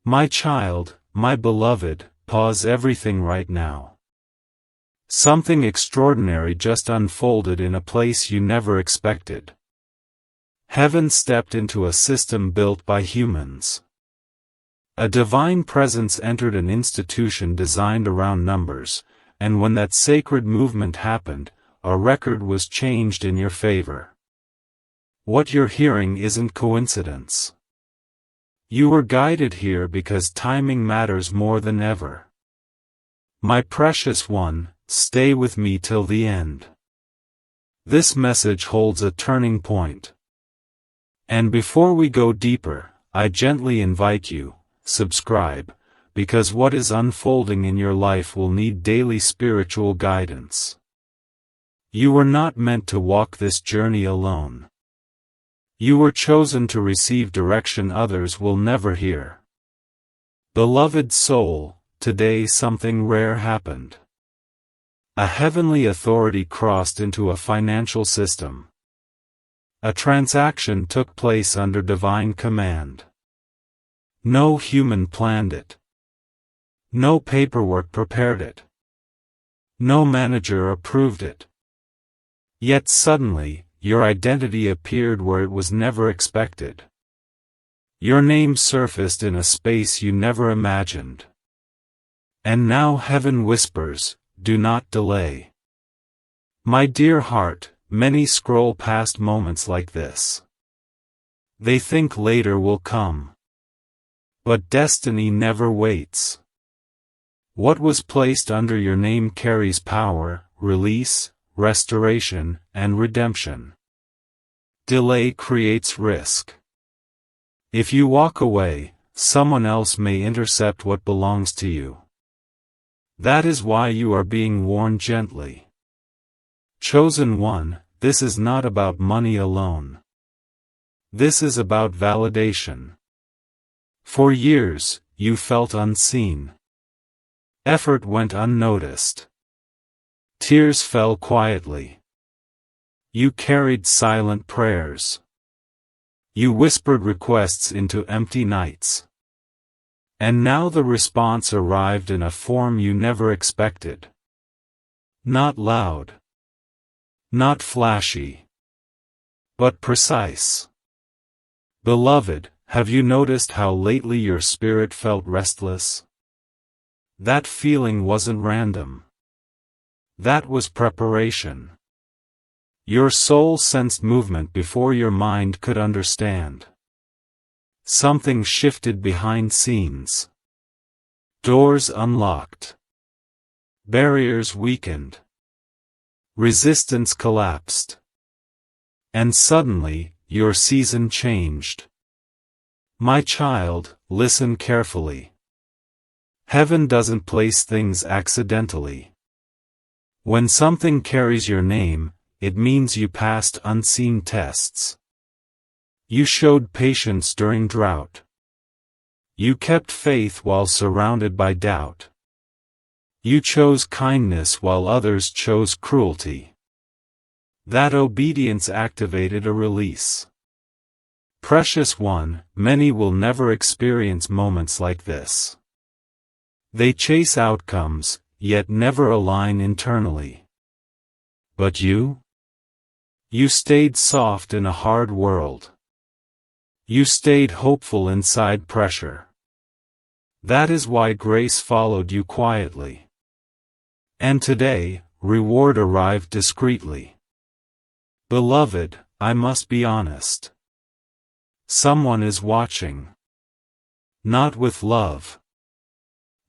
My child, my beloved, pause everything right now. Something extraordinary just unfolded in a place you never expected. Heaven stepped into a system built by humans. A divine presence entered an institution designed around numbers, and when that sacred movement happened, a record was changed in your favor. What you're hearing isn't coincidence. You were guided here because timing matters more than ever. My precious one, stay with me till the end. This message holds a turning point. And before we go deeper, I gently invite you, subscribe, because what is unfolding in your life will need daily spiritual guidance. You were not meant to walk this journey alone. You were chosen to receive direction others will never hear. Beloved soul, today something rare happened. A heavenly authority crossed into a financial system. A transaction took place under divine command. No human planned it. No paperwork prepared it. No manager approved it. Yet suddenly, your identity appeared where it was never expected. Your name surfaced in a space you never imagined. And now heaven whispers, do not delay. My dear heart, many scroll past moments like this. They think later will come. But destiny never waits. What was placed under your name carries power, release, restoration, and redemption. Delay creates risk. If you walk away, someone else may intercept what belongs to you. That is why you are being warned gently. Chosen one, this is not about money alone. This is about validation. For years, you felt unseen. Effort went unnoticed. Tears fell quietly. You carried silent prayers. You whispered requests into empty nights. And now the response arrived in a form you never expected. Not loud. Not flashy. But precise. Beloved, have you noticed how lately your spirit felt restless? That feeling wasn't random. That was preparation. Your soul sensed movement before your mind could understand. Something shifted behind scenes. Doors unlocked. Barriers weakened. Resistance collapsed. And suddenly, your season changed. My child, listen carefully. Heaven doesn't place things accidentally. When something carries your name, it means you passed unseen tests. You showed patience during drought. You kept faith while surrounded by doubt. You chose kindness while others chose cruelty. That obedience activated a release. Precious one, many will never experience moments like this. They chase outcomes, yet never align internally. But you? You stayed soft in a hard world. You stayed hopeful inside pressure. That is why grace followed you quietly. And today, reward arrived discreetly. Beloved, I must be honest. Someone is watching. Not with love.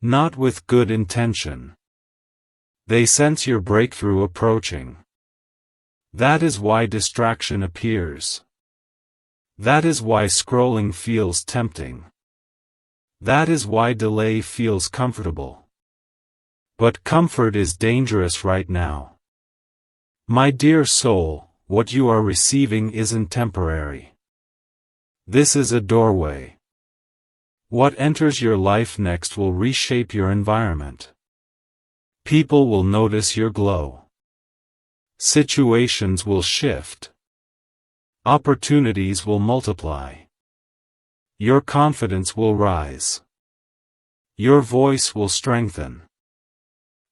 Not with good intention. They sense your breakthrough approaching. That is why distraction appears. That is why scrolling feels tempting. That is why delay feels comfortable. But comfort is dangerous right now. My dear soul, what you are receiving isn't temporary. This is a doorway. What enters your life next will reshape your environment. People will notice your glow. Situations will shift. Opportunities will multiply. Your confidence will rise. Your voice will strengthen.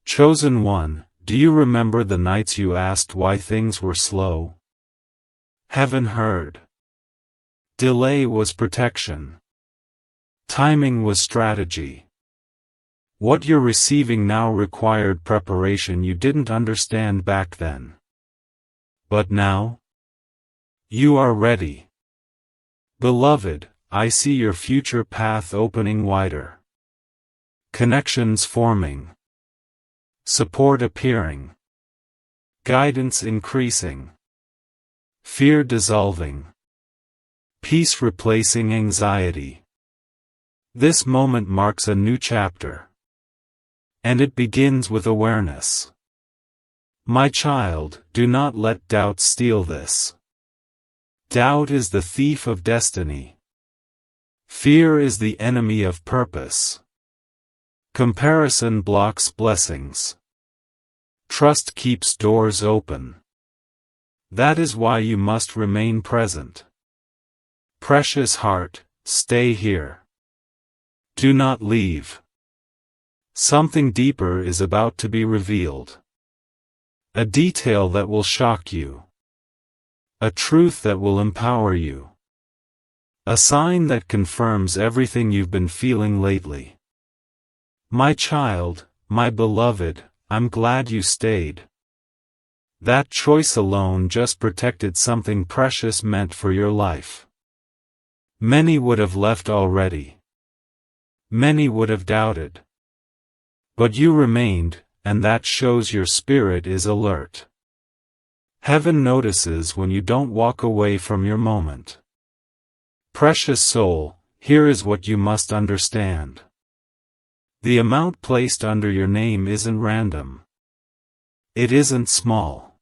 Chosen one, do you remember the nights you asked why things were slow? Heaven heard. Delay was protection. Timing was strategy. What you're receiving now required preparation you didn't understand back then. But now? You are ready. Beloved, I see your future path opening wider. Connections forming. Support appearing. Guidance increasing. Fear dissolving. Peace replacing anxiety. This moment marks a new chapter. And it begins with awareness. My child, do not let doubt steal this. Doubt is the thief of destiny. Fear is the enemy of purpose. Comparison blocks blessings. Trust keeps doors open. That is why you must remain present. Precious heart, stay here. Do not leave. Something deeper is about to be revealed. A detail that will shock you. A truth that will empower you. A sign that confirms everything you've been feeling lately. My child, my beloved, I'm glad you stayed. That choice alone just protected something precious meant for your life. Many would have left already. Many would have doubted. But you remained, and that shows your spirit is alert. Heaven notices when you don't walk away from your moment. Precious soul, here is what you must understand. The amount placed under your name isn't random. It isn't small.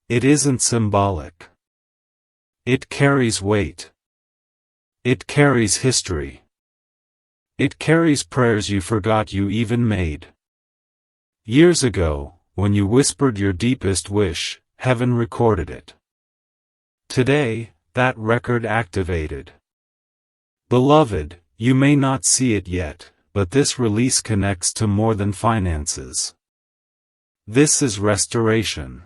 It isn't symbolic. It carries weight. It carries history. It carries prayers you forgot you even made. Years ago, when you whispered your deepest wish, heaven recorded it. Today, that record activated. Beloved, you may not see it yet, but this release connects to more than finances. This is restoration.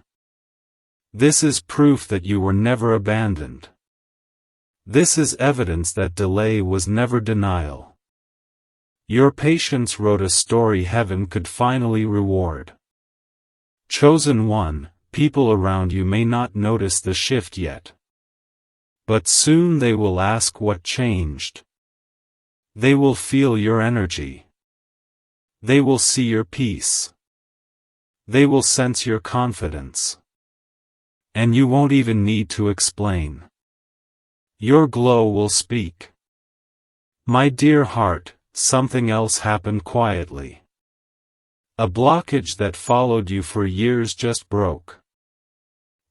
This is proof that you were never abandoned. This is evidence that delay was never denial. Your patience wrote a story heaven could finally reward. Chosen one, people around you may not notice the shift yet. But soon they will ask what changed. They will feel your energy. They will see your peace. They will sense your confidence. And you won't even need to explain. Your glow will speak. My dear heart, something else happened quietly. A blockage that followed you for years just broke.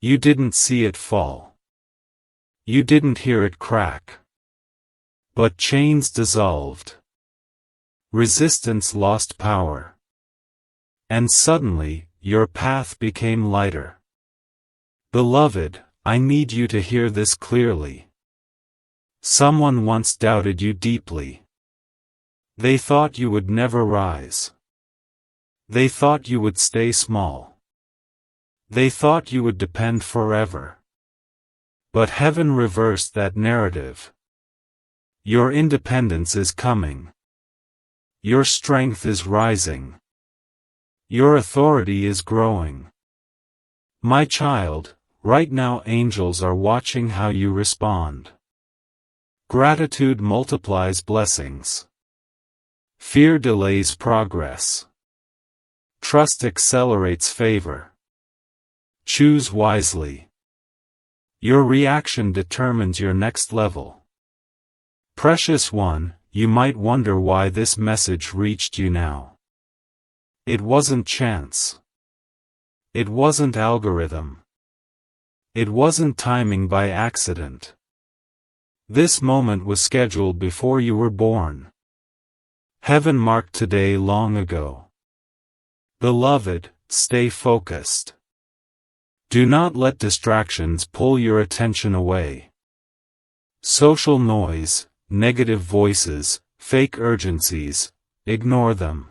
You didn't see it fall. You didn't hear it crack. But chains dissolved. Resistance lost power. And suddenly, your path became lighter. Beloved, I need you to hear this clearly. Someone once doubted you deeply. They thought you would never rise. They thought you would stay small. They thought you would depend forever. But heaven reversed that narrative. Your independence is coming. Your strength is rising. Your authority is growing. My child, right now angels are watching how you respond. Gratitude multiplies blessings. Fear delays progress. Trust accelerates favor. Choose wisely. Your reaction determines your next level. Precious one, you might wonder why this message reached you now. It wasn't chance. It wasn't algorithm. It wasn't timing by accident. This moment was scheduled before you were born. Heaven marked today long ago. Beloved, stay focused. Do not let distractions pull your attention away. Social noise, negative voices, fake urgencies, ignore them.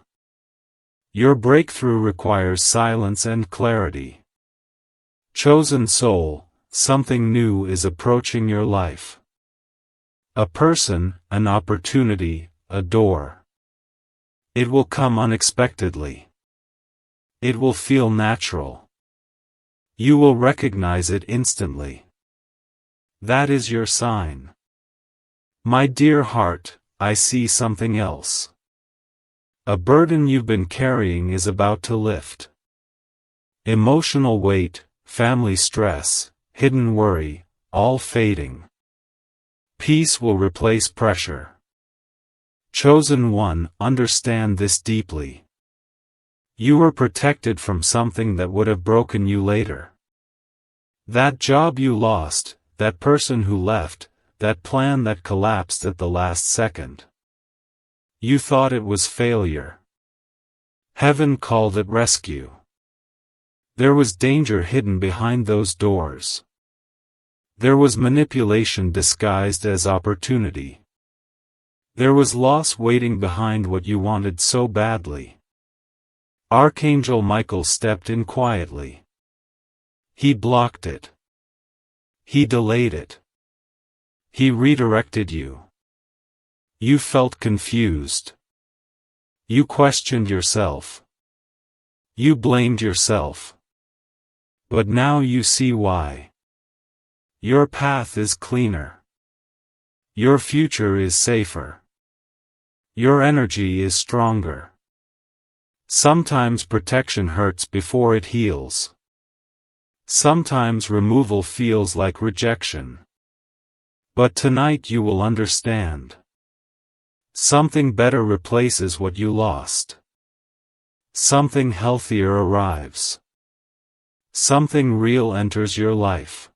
Your breakthrough requires silence and clarity. Chosen soul, something new is approaching your life. A person, an opportunity, a door. It will come unexpectedly. It will feel natural. You will recognize it instantly. That is your sign. My dear heart, I see something else. A burden you've been carrying is about to lift. Emotional weight, family stress, hidden worry, all fading. Peace will replace pressure. Chosen one, understand this deeply. You were protected from something that would have broken you later. That job you lost, that person who left, that plan that collapsed at the last second. You thought it was failure. Heaven called it rescue. There was danger hidden behind those doors. There was manipulation disguised as opportunity. There was loss waiting behind what you wanted so badly. Archangel Michael stepped in quietly. He blocked it. He delayed it. He redirected you. You felt confused. You questioned yourself. You blamed yourself. But now you see why. Your path is cleaner. Your future is safer. Your energy is stronger. Sometimes protection hurts before it heals. Sometimes removal feels like rejection. But tonight you will understand. Something better replaces what you lost. Something healthier arrives. Something real enters your life.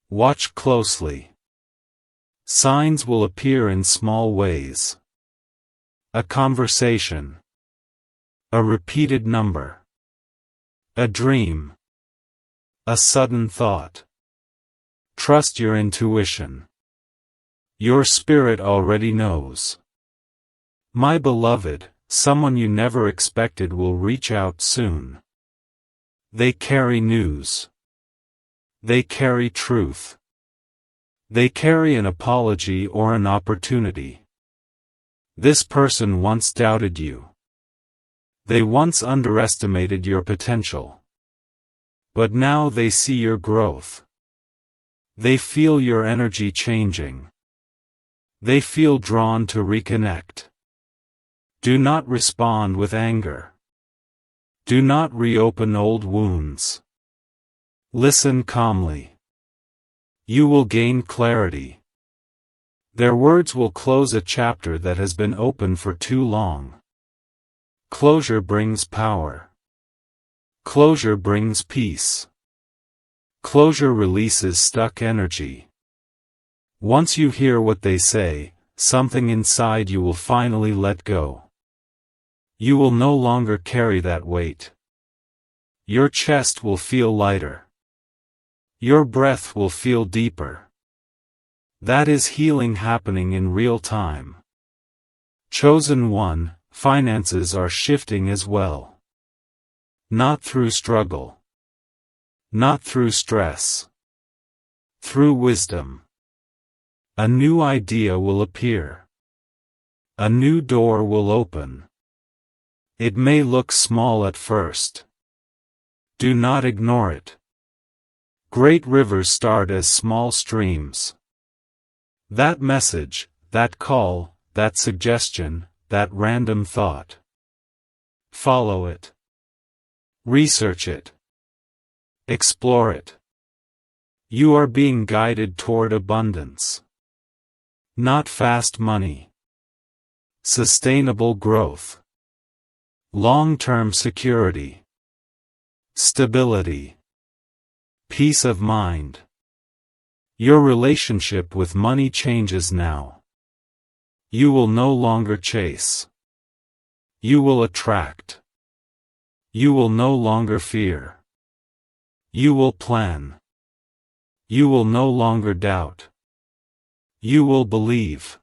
Watch closely. Signs will appear in small ways. A conversation. A repeated number. A dream. A sudden thought. Trust your intuition. Your spirit already knows. My beloved, someone you never expected will reach out soon. They carry news. They carry truth. They carry an apology or an opportunity. This person once doubted you. They once underestimated your potential. But now they see your growth. They feel your energy changing. They feel drawn to reconnect. Do not respond with anger. Do not reopen old wounds. Listen calmly. You will gain clarity. Their words will close a chapter that has been open for too long. Closure brings power. Closure brings peace. Closure releases stuck energy. Once you hear what they say, something inside you will finally let go. You will no longer carry that weight. Your chest will feel lighter. Your breath will feel deeper. That is healing happening in real time. Chosen one, finances are shifting as well. Not through struggle. Not through stress. Through wisdom. A new idea will appear. A new door will open. It may look small at first. Do not ignore it. Great rivers start as small streams. That message, that call, that suggestion, that random thought. Follow it. Research it. Explore it. You are being guided toward abundance. Not fast money. Sustainable growth. Long-term security. Stability. Peace of mind. Your relationship with money changes now. You will no longer chase. You will attract. You will no longer fear. You will plan. You will no longer doubt. You will believe.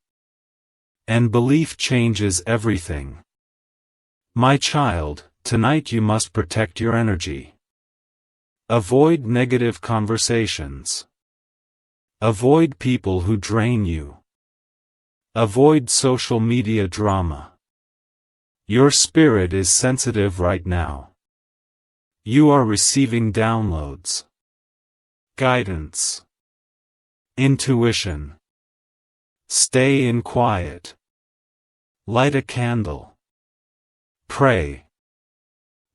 And belief changes everything. My child, tonight you must protect your energy. Avoid negative conversations. Avoid people who drain you. Avoid social media drama. Your spirit is sensitive right now. You are receiving downloads, guidance, intuition. Stay in quiet. Light a candle. Pray.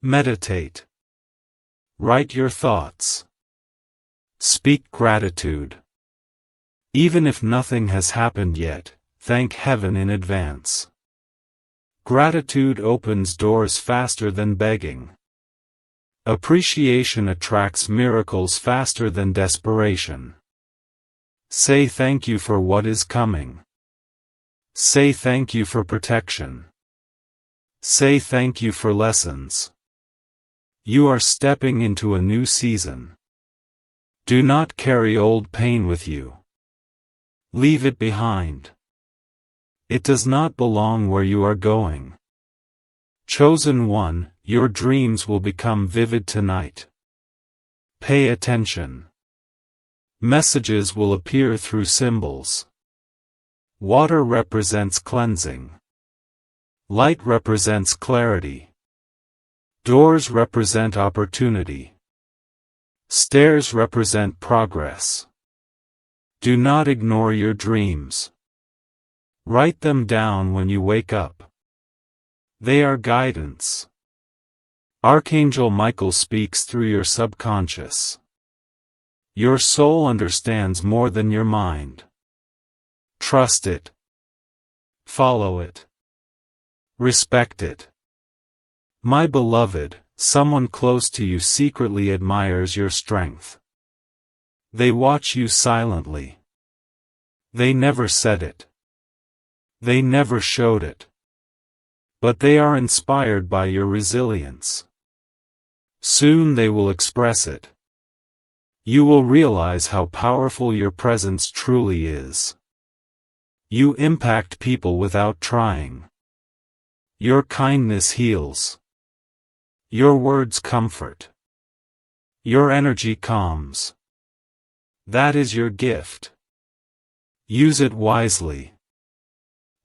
Meditate. Write your thoughts. Speak gratitude. Even if nothing has happened yet, thank heaven in advance. Gratitude opens doors faster than begging. Appreciation attracts miracles faster than desperation. Say thank you for what is coming. Say thank you for protection. Say thank you for lessons. You are stepping into a new season. Do not carry old pain with you. Leave it behind. It does not belong where you are going. Chosen one, your dreams will become vivid tonight. Pay attention. Messages will appear through symbols. Water represents cleansing. Light represents clarity. Doors represent opportunity. Stairs represent progress. Do not ignore your dreams. Write them down when you wake up. They are guidance. Archangel Michael speaks through your subconscious. Your soul understands more than your mind. Trust it. Follow it. Respect it. My beloved, someone close to you secretly admires your strength. They watch you silently. They never said it. They never showed it. But they are inspired by your resilience. Soon they will express it. You will realize how powerful your presence truly is. You impact people without trying. Your kindness heals. Your words comfort. Your energy calms. That is your gift. Use it wisely.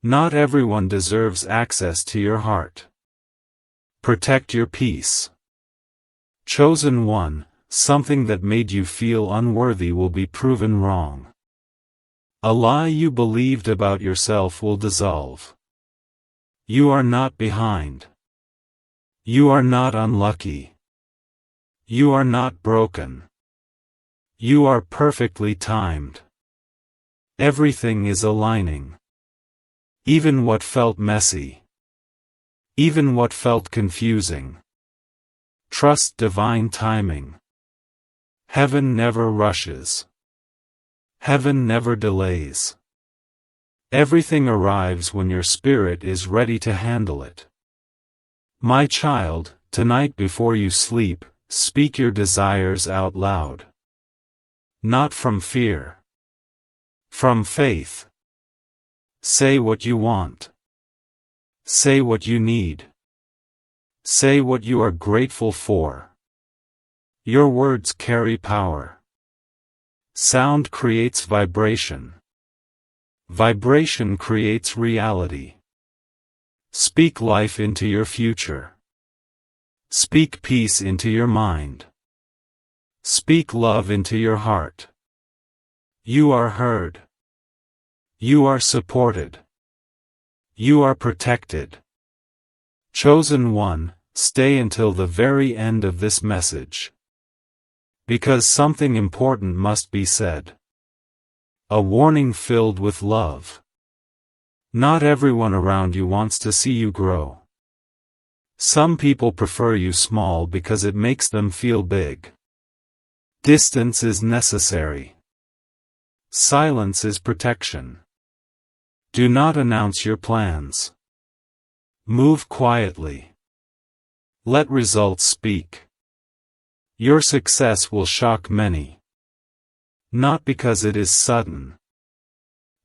Not everyone deserves access to your heart. Protect your peace. Chosen one, something that made you feel unworthy will be proven wrong. A lie you believed about yourself will dissolve. You are not behind. You are not unlucky. You are not broken. You are perfectly timed. Everything is aligning. Even what felt messy. Even what felt confusing. Trust divine timing. Heaven never rushes. Heaven never delays. Everything arrives when your spirit is ready to handle it. My child, tonight before you sleep, speak your desires out loud. Not from fear. From faith. Say what you want. Say what you need. Say what you are grateful for. Your words carry power. Sound creates vibration. Vibration creates reality. Speak life into your future. Speak peace into your mind. Speak love into your heart. You are heard. You are supported. You are protected. Chosen one, stay until the very end of this message. Because something important must be said. A warning filled with love. Not everyone around you wants to see you grow. Some people prefer you small because it makes them feel big. Distance is necessary. Silence is protection. Do not announce your plans. Move quietly. Let results speak. Your success will shock many. Not because it is sudden,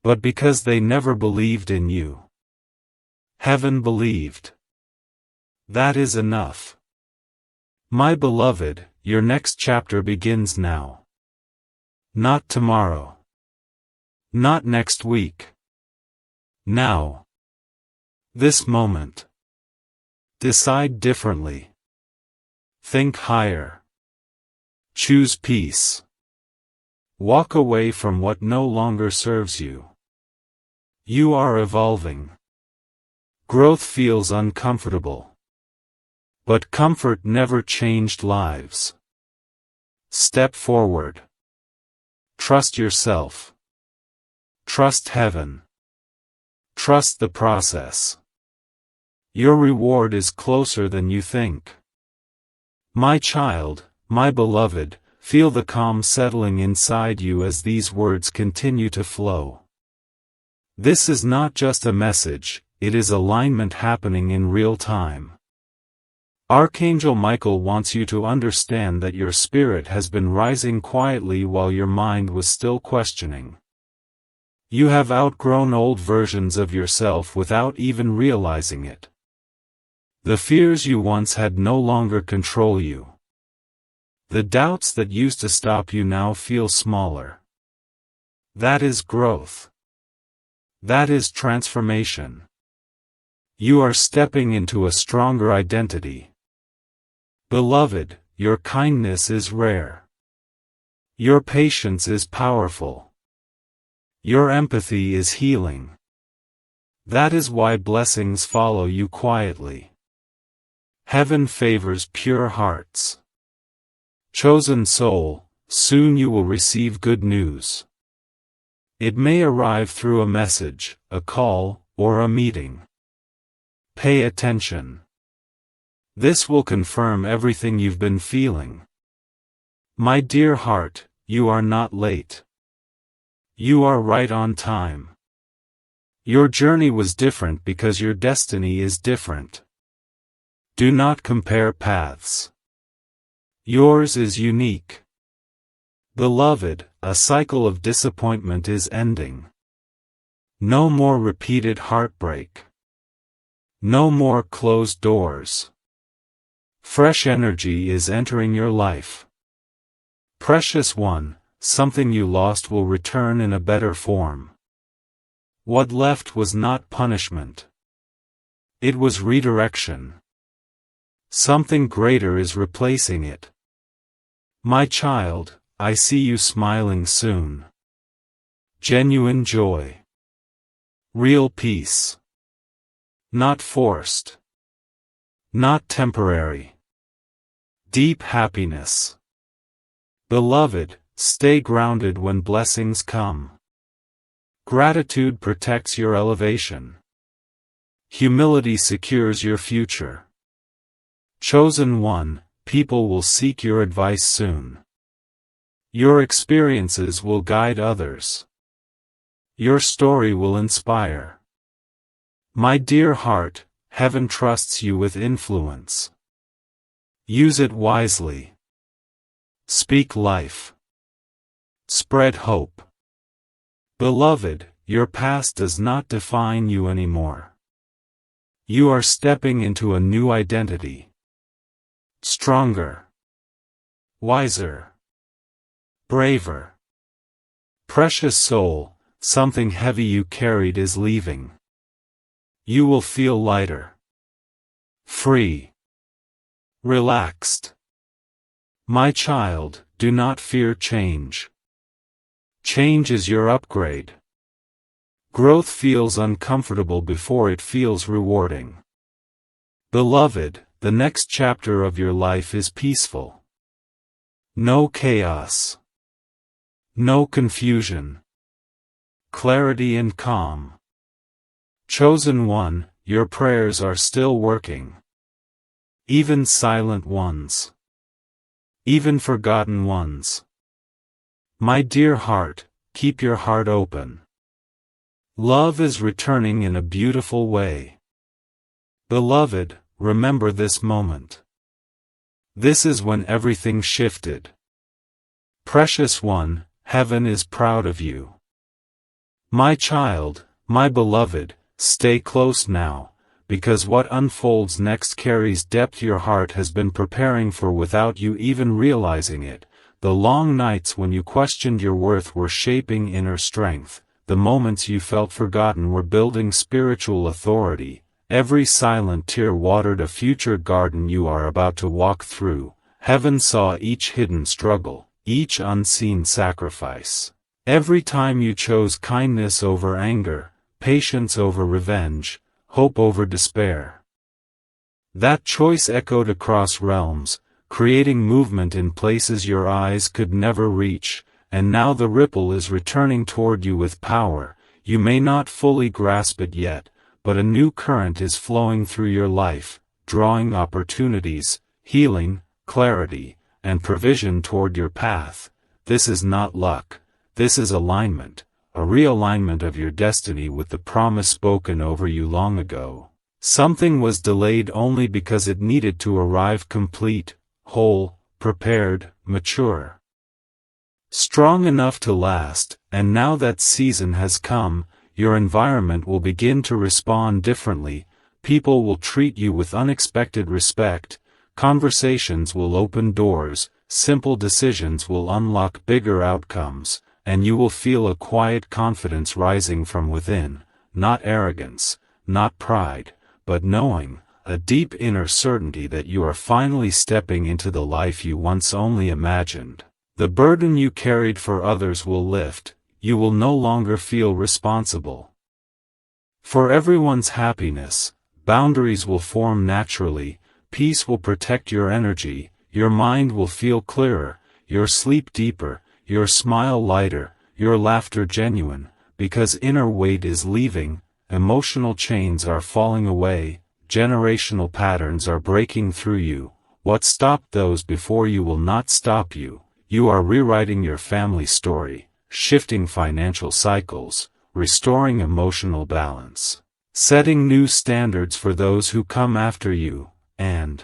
but because they never believed in you. Heaven believed. That is enough. My beloved, your next chapter begins now. Not tomorrow. Not next week. Now. This moment. Decide differently. Think higher. Choose peace. Walk away from what no longer serves you. You are evolving. Growth feels uncomfortable. But comfort never changed lives. Step forward. Trust yourself. Trust heaven. Trust the process. Your reward is closer than you think. My child, my beloved, feel the calm settling inside you as these words continue to flow. This is not just a message, it is alignment happening in real time. Archangel Michael wants you to understand that your spirit has been rising quietly while your mind was still questioning. You have outgrown old versions of yourself without even realizing it. The fears you once had no longer control you. The doubts that used to stop you now feel smaller. That is growth. That is transformation. You are stepping into a stronger identity. Beloved, your kindness is rare. Your patience is powerful. Your empathy is healing. That is why blessings follow you quietly. Heaven favors pure hearts. Chosen soul, soon you will receive good news. It may arrive through a message, a call, or a meeting. Pay attention. This will confirm everything you've been feeling. My dear heart, you are not late. You are right on time. Your journey was different because your destiny is different. Do not compare paths. Yours is unique. Beloved, a cycle of disappointment is ending. No more repeated heartbreak. No more closed doors. Fresh energy is entering your life. Precious one, something you lost will return in a better form. What left was not punishment. It was redirection. Something greater is replacing it. My child, I see you smiling soon. Genuine joy. Real peace. Not forced. Not temporary. Deep happiness. Beloved, stay grounded when blessings come. Gratitude protects your elevation. Humility secures your future. Chosen one, people will seek your advice soon. Your experiences will guide others. Your story will inspire. My dear heart, heaven trusts you with influence. Use it wisely. Speak life. Spread hope. Beloved, your past does not define you anymore. You are stepping into a new identity. Stronger. Wiser. Braver. Precious soul, something heavy you carried is leaving. You will feel lighter. Free. Relaxed. My child, do not fear change. Change is your upgrade. Growth feels uncomfortable before it feels rewarding. Beloved, the next chapter of your life is peaceful. No chaos. No confusion. Clarity and calm. Chosen one, your prayers are still working. Even silent ones. Even forgotten ones. My dear heart, keep your heart open. Love is returning in a beautiful way. Beloved, remember this moment. This is when everything shifted. Precious one, heaven is proud of you. My child, my beloved, stay close now, because what unfolds next carries depth your heart has been preparing for without you even realizing it. The long nights when you questioned your worth were shaping inner strength. The moments you felt forgotten were building spiritual authority. Every silent tear watered a future garden you are about to walk through. Heaven saw each hidden struggle, each unseen sacrifice. Every time you chose kindness over anger, patience over revenge, hope over despair. That choice echoed across realms, creating movement in places your eyes could never reach, and now the ripple is returning toward you with power. You may not fully grasp it yet, but a new current is flowing through your life, drawing opportunities, healing, clarity, and provision toward your path. This is not luck, this is alignment, a realignment of your destiny with the promise spoken over you long ago. Something was delayed only because it needed to arrive complete, whole, prepared, mature. Strong enough to last, and now that season has come, your environment will begin to respond differently. People will treat you with unexpected respect, conversations will open doors, simple decisions will unlock bigger outcomes, and you will feel a quiet confidence rising from within, not arrogance, not pride, but knowing, a deep inner certainty that you are finally stepping into the life you once only imagined. The burden you carried for others will lift. You will no longer feel responsible for everyone's happiness. Boundaries will form naturally, peace will protect your energy, your mind will feel clearer, your sleep deeper, your smile lighter, your laughter genuine, because inner weight is leaving, emotional chains are falling away, generational patterns are breaking through you. What stopped those before you will not stop you. You are rewriting your family story, shifting financial cycles, restoring emotional balance, setting new standards for those who come after you, and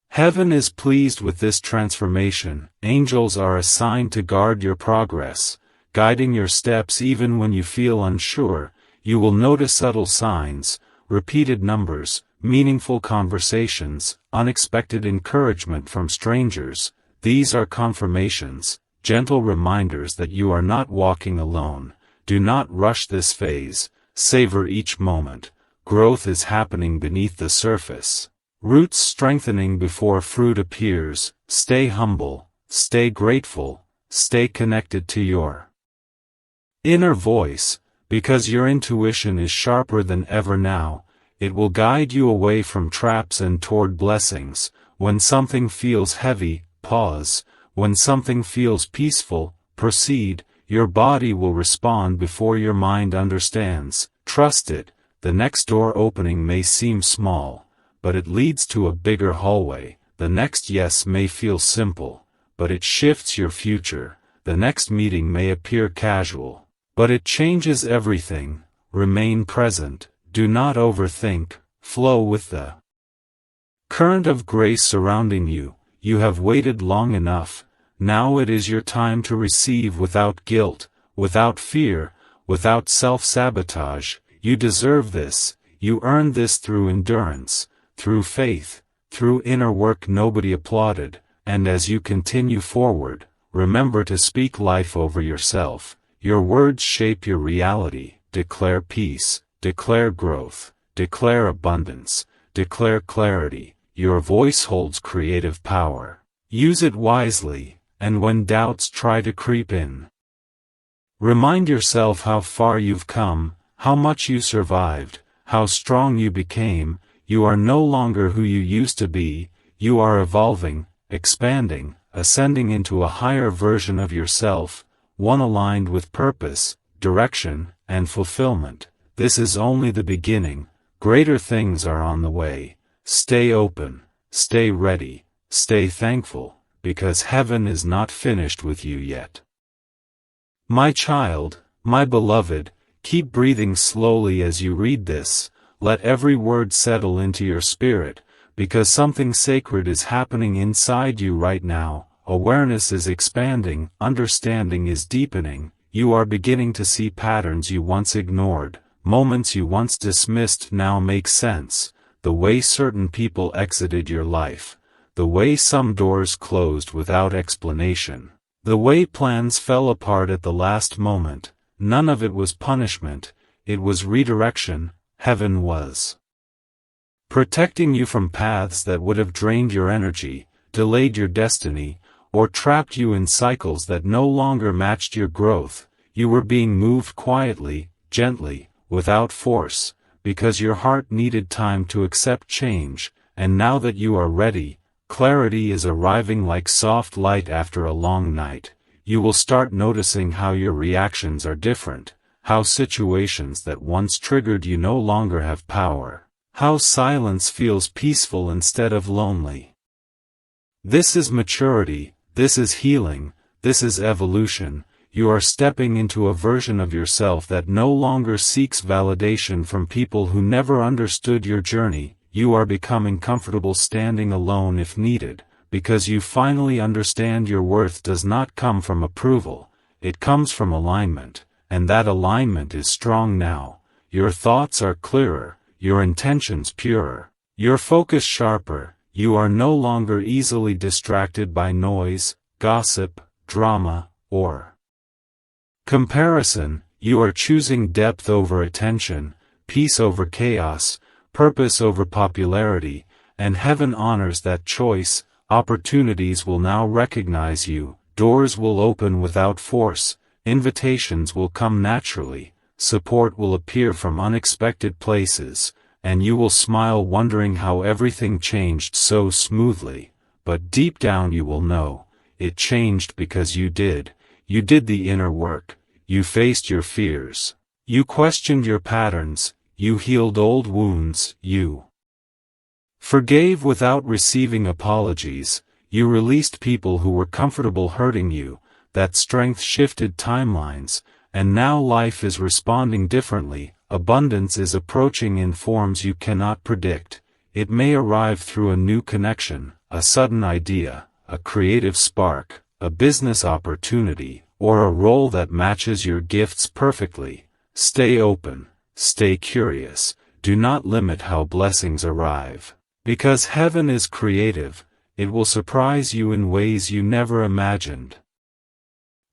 heaven is pleased with this transformation. Angels are assigned to guard your progress, guiding your steps even when you feel unsure. You will notice subtle signs, repeated numbers, meaningful conversations, unexpected encouragement from strangers. These are confirmations, gentle reminders that you are not walking alone. Do not rush this phase, savor each moment. Growth is happening beneath the surface. Roots strengthening before fruit appears. Stay humble, stay grateful, stay connected to your inner voice, because your intuition is sharper than ever now. It will guide you away from traps and toward blessings. When something feels heavy, pause. When something feels peaceful, proceed. Your body will respond before your mind understands. Trust it. The next door opening may seem small, but it leads to a bigger hallway. The next yes may feel simple, but it shifts your future. The next meeting may appear casual, but it changes everything. Remain present. Do not overthink. Flow with the current of grace surrounding you. You have waited long enough. Now it is your time to receive without guilt, without fear, without self-sabotage. You deserve this. You earned this through endurance, through faith, through inner work nobody applauded. And as you continue forward, remember to speak life over yourself. Your words shape your reality. Declare peace, declare growth, declare abundance, declare clarity. Your voice holds creative power. Use it wisely, and when doubts try to creep in, remind yourself how far you've come, how much you survived, how strong you became. You are no longer who you used to be. You are evolving, expanding, ascending into a higher version of yourself, one aligned with purpose, direction, and fulfillment. This is only the beginning. Greater things are on the way. Stay open, stay ready, stay thankful, because heaven is not finished with you yet. My child, my beloved, keep breathing slowly as you read this. Let every word settle into your spirit, because something sacred is happening inside you right now. Awareness is expanding, understanding is deepening. You are beginning to see patterns you once ignored, moments you once dismissed now make sense, the way certain people exited your life, the way some doors closed without explanation, the way plans fell apart at the last moment. None of it was punishment, it was redirection. Heaven was protecting you from paths that would have drained your energy, delayed your destiny, or trapped you in cycles that no longer matched your growth. You were being moved quietly, gently, without force, because your heart needed time to accept change, and now that you are ready, clarity is arriving like soft light after a long night. You will start noticing how your reactions are different, how situations that once triggered you no longer have power, how silence feels peaceful instead of lonely. This is maturity, this is healing, this is evolution. You are stepping into a version of yourself that no longer seeks validation from people who never understood your journey. You are becoming comfortable standing alone if needed, because you finally understand your worth does not come from approval, it comes from alignment, and that alignment is strong now. Your thoughts are clearer, your intentions purer, your focus sharper. You are no longer easily distracted by noise, gossip, drama, or comparison. You are choosing depth over attention, peace over chaos, purpose over popularity, and heaven honors that choice. Opportunities will now recognize you, doors will open without force, invitations will come naturally, support will appear from unexpected places, and you will smile wondering how everything changed so smoothly. But deep down you will know, it changed because you did. You did the inner work, you faced your fears, you questioned your patterns, you healed old wounds, you forgave without receiving apologies, you released people who were comfortable hurting you. That strength shifted timelines, and now life is responding differently. Abundance is approaching in forms you cannot predict. It may arrive through a new connection, a sudden idea, a creative spark, a business opportunity, or a role that matches your gifts perfectly. Stay open, stay curious, do not limit how blessings arrive. Because heaven is creative, it will surprise you in ways you never imagined.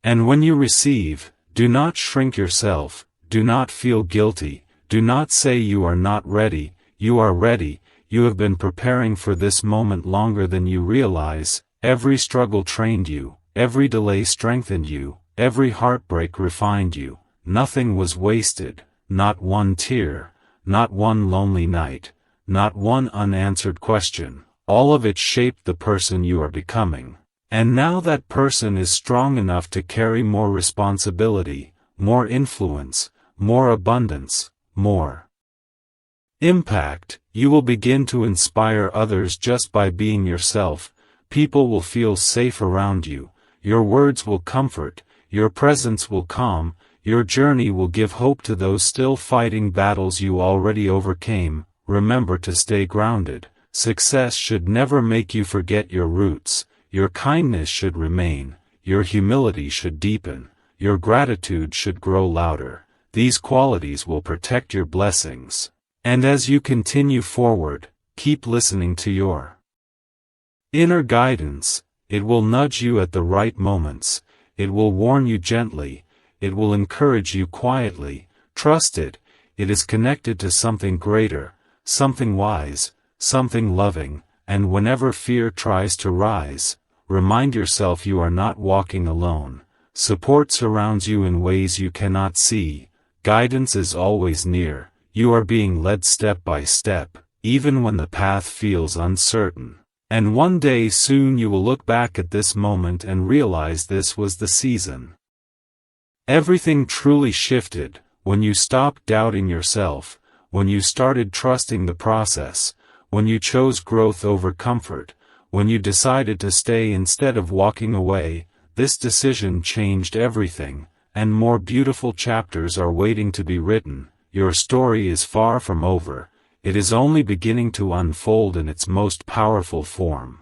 And when you receive, do not shrink yourself, do not feel guilty, do not say you are not ready. You are ready. You have been preparing for this moment longer than you realize. Every struggle trained you, every delay strengthened you, every heartbreak refined you. Nothing was wasted, not one tear, not one lonely night, not one unanswered question. All of it shaped the person you are becoming. And now that person is strong enough to carry more responsibility, more influence, more abundance, more impact. You will begin to inspire others just by being yourself. People will feel safe around you. Your words will comfort, your presence will calm, your journey will give hope to those still fighting battles you already overcame. Remember to stay grounded. Success should never make you forget your roots. Your kindness should remain. Your humility should deepen. Your gratitude should grow louder. These qualities will protect your blessings. And as you continue forward, keep listening to your inner guidance. It will nudge you at the right moments. It will warn you gently. It will encourage you quietly. Trust it. It is connected to something greater, something wise, something loving. And whenever fear tries to rise, remind yourself you are not walking alone. Support surrounds you in ways you cannot see. Guidance is always near. You are being led step by step, even when the path feels uncertain. And one day soon you will look back at this moment and realize this was the season. Everything truly shifted when you stopped doubting yourself, when you started trusting the process, when you chose growth over comfort, when you decided to stay instead of walking away. This decision changed everything, and more beautiful chapters are waiting to be written. Your story is far from over. It is only beginning to unfold in its most powerful form.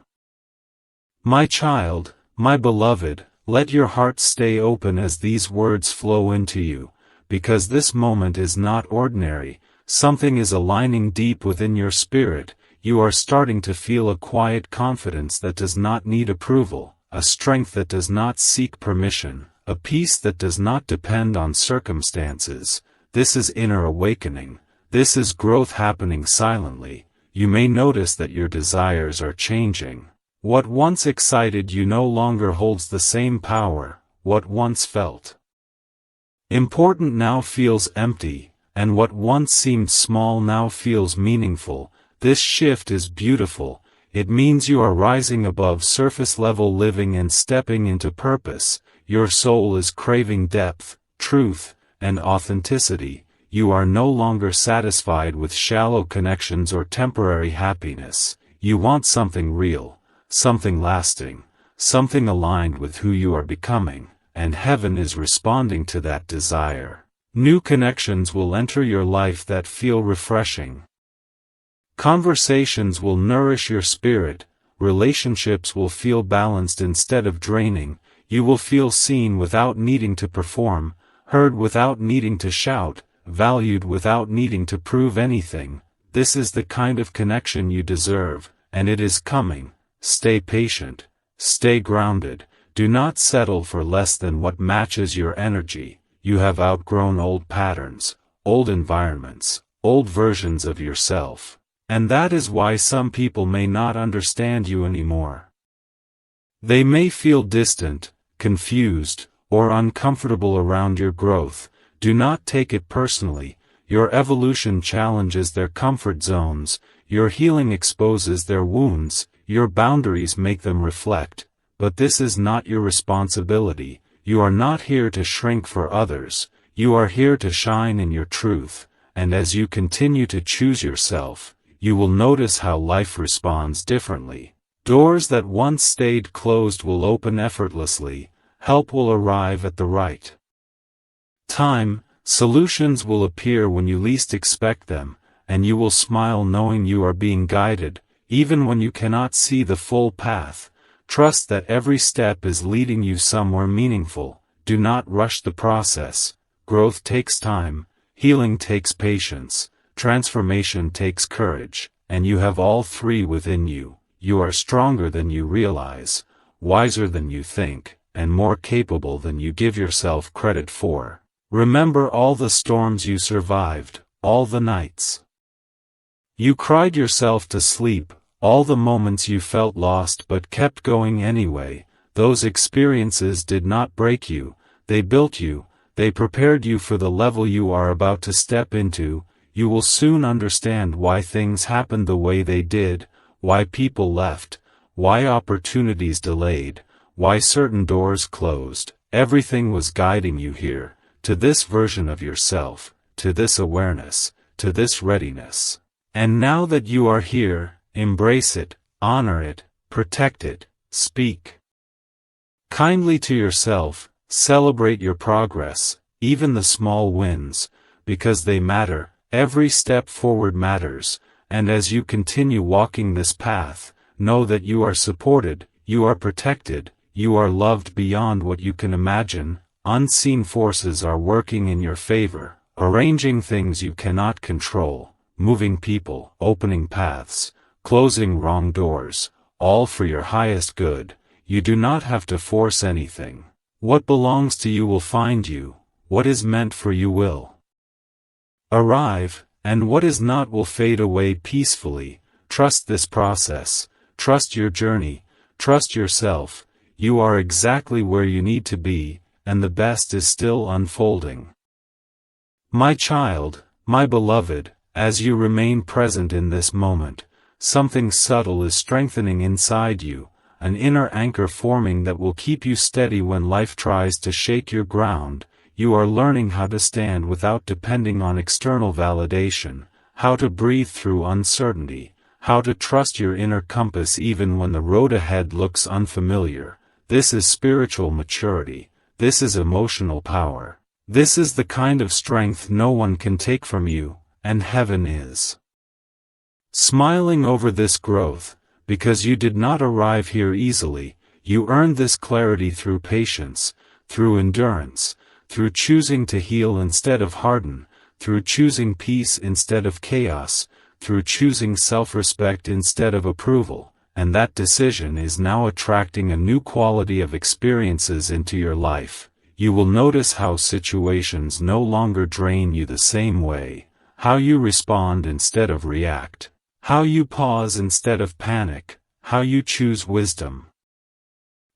My child, my beloved, let your heart stay open as these words flow into you, because this moment is not ordinary. Something is aligning deep within your spirit. You are starting to feel a quiet confidence that does not need approval, a strength that does not seek permission, a peace that does not depend on circumstances. This is inner awakening. This is growth happening silently. You may notice that your desires are changing. What once excited you no longer holds the same power. What once felt important now feels empty, and what once seemed small now feels meaningful. This shift is beautiful. It means you are rising above surface-level living and stepping into purpose. Your soul is craving depth, truth, and authenticity. You are no longer satisfied with shallow connections or temporary happiness. You want something real, something lasting, something aligned with who you are becoming, and heaven is responding to that desire. New connections will enter your life that feel refreshing. Conversations will nourish your spirit. Relationships will feel balanced instead of draining. You will feel seen without needing to perform, heard without needing to shout, valued without needing to prove anything. This is the kind of connection you deserve, and it is coming. Stay patient. Stay grounded. Do not settle for less than what matches your energy. You have outgrown old patterns, old environments, old versions of yourself. And that is why some people may not understand you anymore. They may feel distant, confused, or uncomfortable around your growth. Do not take it personally. Your evolution challenges their comfort zones. Your healing exposes their wounds. Your boundaries make them reflect. But this is not your responsibility. You are not here to shrink for others. You are here to shine in your truth. And as you continue to choose yourself, you will notice how life responds differently. Doors that once stayed closed will open effortlessly. Help will arrive at the right time. Solutions will appear when you least expect them, and you will smile knowing you are being guided, even when you cannot see the full path. Trust that every step is leading you somewhere meaningful. Do not rush the process. Growth takes time. Healing takes patience. Transformation takes courage, and you have all three within you. You are stronger than you realize, wiser than you think, and more capable than you give yourself credit for. Remember all the storms you survived, all the nights you cried yourself to sleep, all the moments you felt lost but kept going anyway. Those experiences did not break you, they built you, they prepared you for the level you are about to step into. You will soon understand why things happened the way they did, why people left, why opportunities delayed, why certain doors closed. Everything was guiding you here, to this version of yourself, to this awareness, to this readiness. And now that you are here, embrace it, honor it, protect it, speak kindly to yourself, celebrate your progress, even the small wins, because they matter. Every step forward matters, and as you continue walking this path, know that you are supported, you are protected, you are loved beyond what you can imagine. Unseen forces are working in your favor, arranging things you cannot control, moving people, opening paths, closing wrong doors, all for your highest good. You do not have to force anything. What belongs to you will find you, what is meant for you will arrive, and what is not will fade away peacefully. Trust this process, trust your journey, trust yourself. You are exactly where you need to be, and the best is still unfolding. My child, my beloved, as you remain present in this moment, something subtle is strengthening inside you, an inner anchor forming that will keep you steady when life tries to shake your ground. You are learning how to stand without depending on external validation, how to breathe through uncertainty, how to trust your inner compass even when the road ahead looks unfamiliar. This is spiritual maturity. This is emotional power. This is the kind of strength no one can take from you, and heaven is smiling over this growth, because you did not arrive here easily. You earned this clarity through patience, through endurance, through choosing to heal instead of harden, through choosing peace instead of chaos, through choosing self-respect instead of approval, and that decision is now attracting a new quality of experiences into your life. You will notice how situations no longer drain you the same way, how you respond instead of react, how you pause instead of panic, how you choose wisdom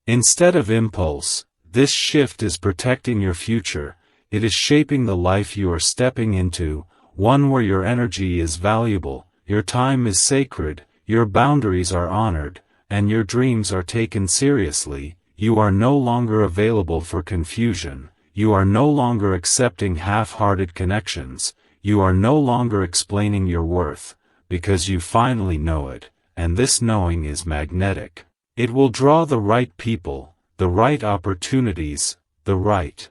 instead of impulse. This shift is protecting your future. It is shaping the life you are stepping into, one where your energy is valuable, your time is sacred, your boundaries are honored, and your dreams are taken seriously. You are no longer available for confusion. You are no longer accepting half-hearted connections. You are no longer explaining your worth, because you finally know it, and this knowing is magnetic. It will draw the right people, the right opportunities, the right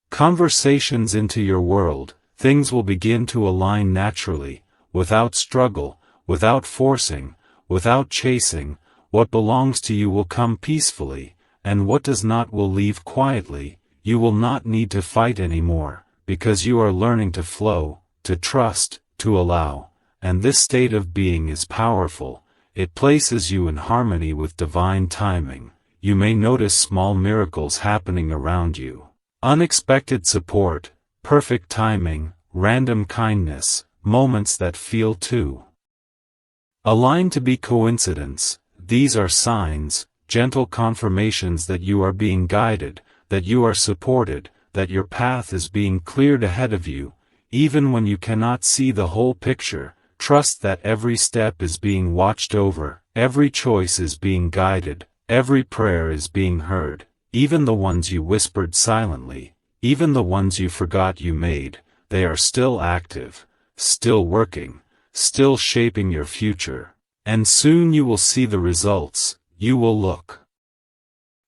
conversations into your world. Things will begin to align naturally, without struggle, without forcing, without chasing. What belongs to you will come peacefully, and what does not will leave quietly. You will not need to fight anymore, because you are learning to flow, to trust, to allow, and this state of being is powerful. It places you in harmony with divine timing. You may notice small miracles happening around you. Unexpected support, perfect timing, random kindness, moments that feel too aligned to be coincidence. These are signs, gentle confirmations that you are being guided, that you are supported, that your path is being cleared ahead of you. Even when you cannot see the whole picture, trust that every step is being watched over, every choice is being guided, every prayer is being heard. Even the ones you whispered silently, even the ones you forgot you made, they are still active, still working, still shaping your future. And soon you will see the results. You will look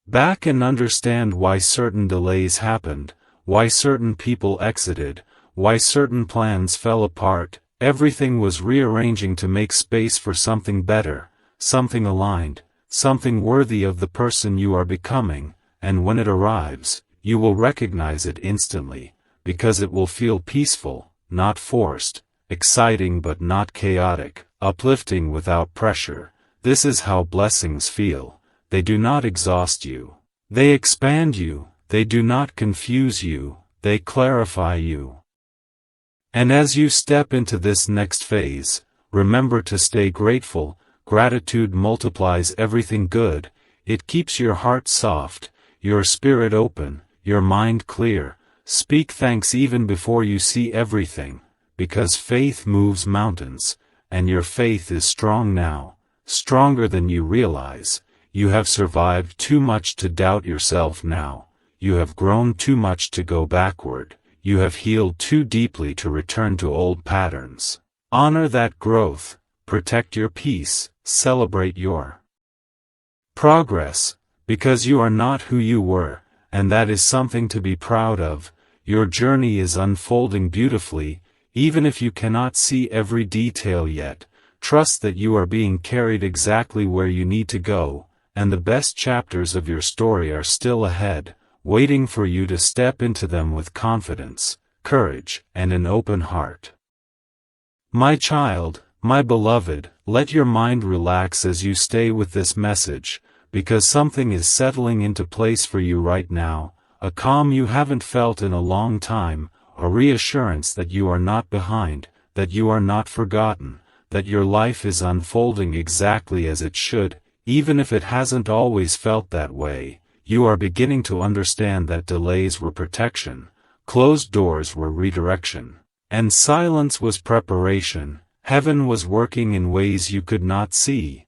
back and understand why certain delays happened, why certain people exited, why certain plans fell apart. Everything was rearranging to make space for something better, something aligned, something worthy of the person you are becoming. And when it arrives, you will recognize it instantly, because it will feel peaceful, not forced, exciting but not chaotic, uplifting without pressure. This is how blessings feel. They do not exhaust you. They expand you. They do not confuse you. They clarify you. And as you step into this next phase, remember to stay grateful. Gratitude multiplies everything good. It keeps your heart soft, your spirit open, your mind clear. Speak thanks even before you see everything, because faith moves mountains, and your faith is strong now, stronger than you realize. You have survived too much to doubt yourself now. You have grown too much to go backward. You have healed too deeply to return to old patterns. Honor that growth, protect your peace, celebrate your progress, because you are not who you were, and that is something to be proud of. Your journey is unfolding beautifully, even if you cannot see every detail yet. Trust that you are being carried exactly where you need to go, and the best chapters of your story are still ahead, waiting for you to step into them with confidence, courage, and an open heart. My child, my beloved, let your mind relax as you stay with this message, because something is settling into place for you right now, a calm you haven't felt in a long time, a reassurance that you are not behind, that you are not forgotten, that your life is unfolding exactly as it should, even if it hasn't always felt that way. You are beginning to understand that delays were protection, closed doors were redirection, and silence was preparation. Heaven was working in ways you could not see,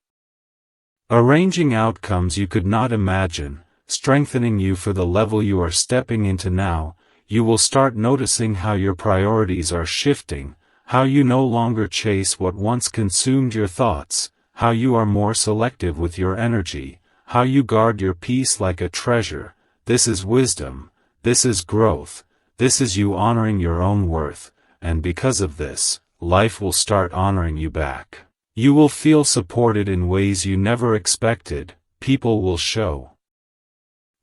arranging outcomes you could not imagine, strengthening you for the level you are stepping into now. You will start noticing how your priorities are shifting, how you no longer chase what once consumed your thoughts, how you are more selective with your energy, how you guard your peace like a treasure. This is wisdom, this is growth, this is you honoring your own worth, and because of this, life will start honoring you back. You will feel supported in ways you never expected. People will show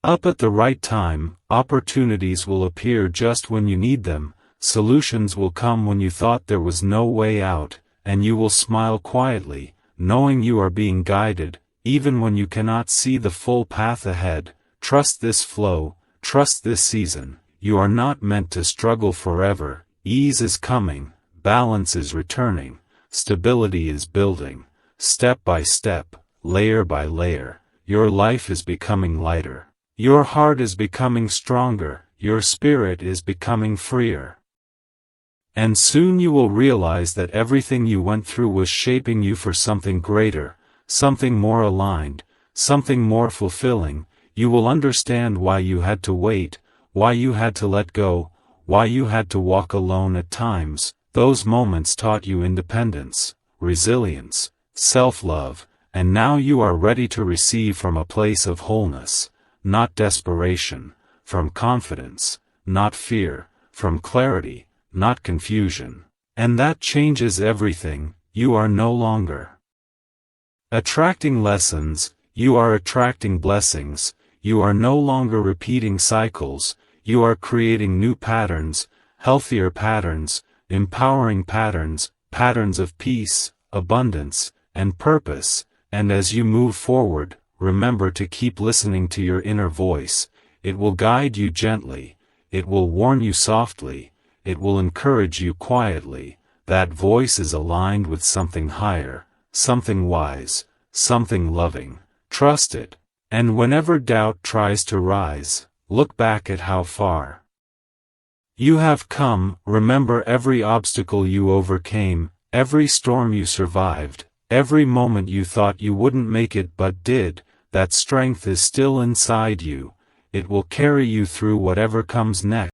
Up at the right time, opportunities will appear just when you need them, solutions will come when you thought there was no way out, and you will smile quietly, knowing you are being guided, even when you cannot see the full path ahead. Trust this flow, trust this season. You are not meant to struggle forever. Ease is coming, balance is returning, stability is building. Step by step, layer by layer, your life is becoming lighter. Your heart is becoming stronger, your spirit is becoming freer. And soon you will realize that everything you went through was shaping you for something greater, something more aligned, something more fulfilling. You will understand why you had to wait, why you had to let go, why you had to walk alone at times. Those moments taught you independence, resilience, self-love, and now you are ready to receive from a place of wholeness, not desperation, from confidence, not fear, from clarity, not confusion. And that changes everything. You are no longer attracting lessons, you are attracting blessings. You are no longer repeating cycles, you are creating new patterns, healthier patterns, empowering patterns, patterns of peace, abundance, and purpose. And as you move forward, remember to keep listening to your inner voice. It will guide you gently, it will warn you softly, it will encourage you quietly. That voice is aligned with something higher, something wise, something loving. Trust it. And whenever doubt tries to rise, look back at how far you have come. Remember every obstacle you overcame, every storm you survived, every moment you thought you wouldn't make it but did. That strength is still inside you. It will carry you through whatever comes next.